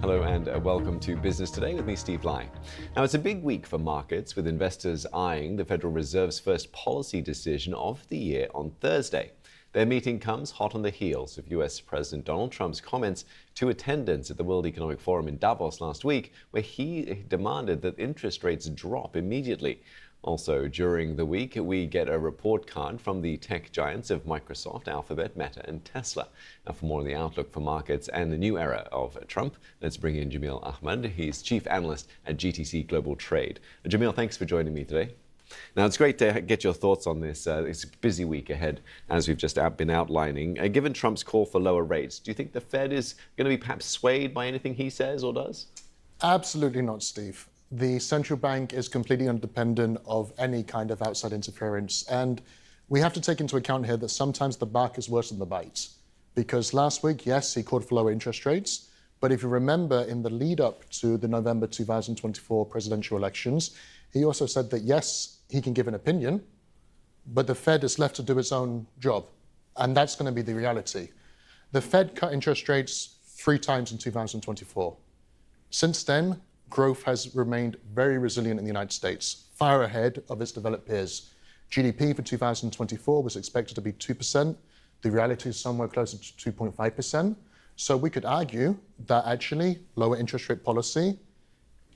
Hello and welcome to Business Today with me, Steve Lai. Now, it's a big week for markets, with investors eyeing the Federal Reserve's first policy decision of the year on Thursday. Their meeting comes hot on the heels of US President Donald Trump's comments to attendants at the World Economic Forum in Davos last week, where he demanded that interest rates drop immediately. Also, during the week, we get a report card from the tech giants of Microsoft, Alphabet, Meta, and Tesla. Now, for more on the outlook for markets and the new era of Trump, let's bring in Jameel Ahmad. He's Chief Analyst at GTC Global Trade. Jameel, thanks for joining me today. Now, it's great to get your thoughts on this. It's a busy week ahead, as we've just been outlining. Given Trump's call for lower rates, do you think the Fed is going to be perhaps swayed by anything he says or does? Absolutely not, Steve. The central bank is completely independent of any kind of outside interference. And we have to take into account here that sometimes the bark is worse than the bite. Because last week, yes, he called for lower interest rates. But if you remember, in the lead up to the November 2024 presidential elections, he also said that, yes, he can give an opinion, but the Fed is left to do its own job. And that's going to be the reality. The Fed cut interest rates 3 times in 2024. Since then, growth has remained very resilient in the United States, far ahead of its developed peers. GDP for 2024 was expected to be 2%. The reality is somewhere closer to 2.5%. So we could argue that actually lower interest rate policy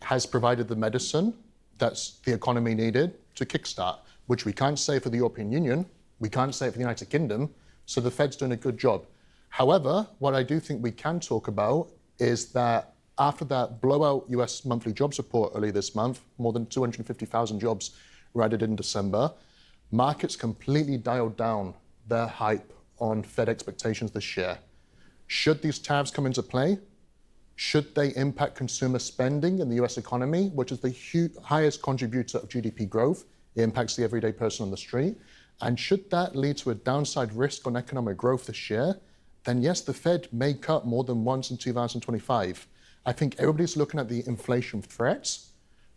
has provided the medicine that the economy needed to kickstart, which we can't say for the European Union, we can't say for the United Kingdom, so the Fed's doing a good job. However, what I do think we can talk about is that after that blowout US monthly jobs report earlier this month, more than 250,000 jobs were added in December, markets completely dialed down their hype on Fed expectations this year. Should these tariffs come into play? Should they impact consumer spending in the US economy, which is the highest contributor of GDP growth? It impacts the everyday person on the street. And should that lead to a downside risk on economic growth this year? Then yes, the Fed may cut more than once in 2025. I think everybody's looking at the inflation threats,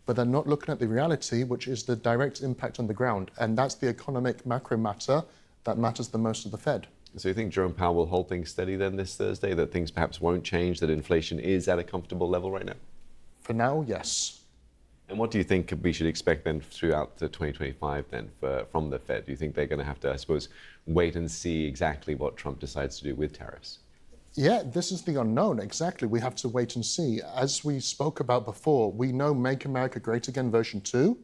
but they're not looking at the reality, which is the direct impact on the ground. And that's the economic macro matter that matters the most to the Fed. So you think Jerome Powell will hold things steady then this Thursday, that things perhaps won't change, that inflation is at a comfortable level right now? For now, yes. And what do you think we should expect then throughout the 2025 then from the Fed? Do you think they're going to have to, I suppose, wait and see exactly what Trump decides to do with tariffs? Yeah, this is the unknown. Exactly. We have to wait and see. As we spoke about before, we know Make America Great Again version 2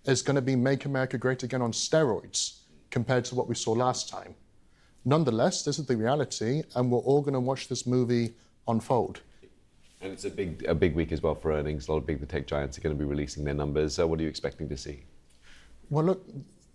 is going to be Make America Great Again on steroids compared to what we saw last time. Nonetheless, this is the reality, and we're all going to watch this movie unfold. And it's a big week as well for earnings. A lot of the tech giants are going to be releasing their numbers. So what are you expecting to see? Well, look,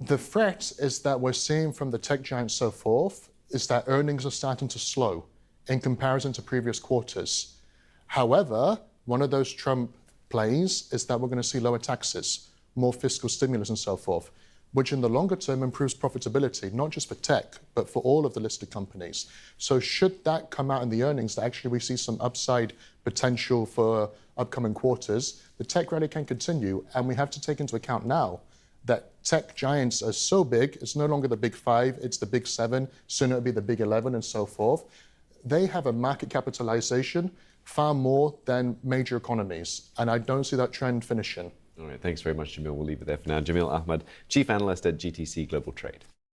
the threat is that we're seeing from the tech giants so forth is that earnings are starting to slow in comparison to previous quarters. However, one of those Trump plays is that we're going to see lower taxes, more fiscal stimulus and so forth, which in the longer term improves profitability, not just for tech, but for all of the listed companies. So should that come out in the earnings, that actually we see some upside potential for upcoming quarters, the tech rally can continue. And we have to take into account now that tech giants are so big, it's no longer the big 5, it's the big 7, soon it'll be the big 11 and so forth. They have a market capitalization far more than major economies. And I don't see that trend finishing. All right, thanks very much, Jameel. We'll leave it there for now. Jameel Ahmad, Chief Analyst at GTC Global Trade.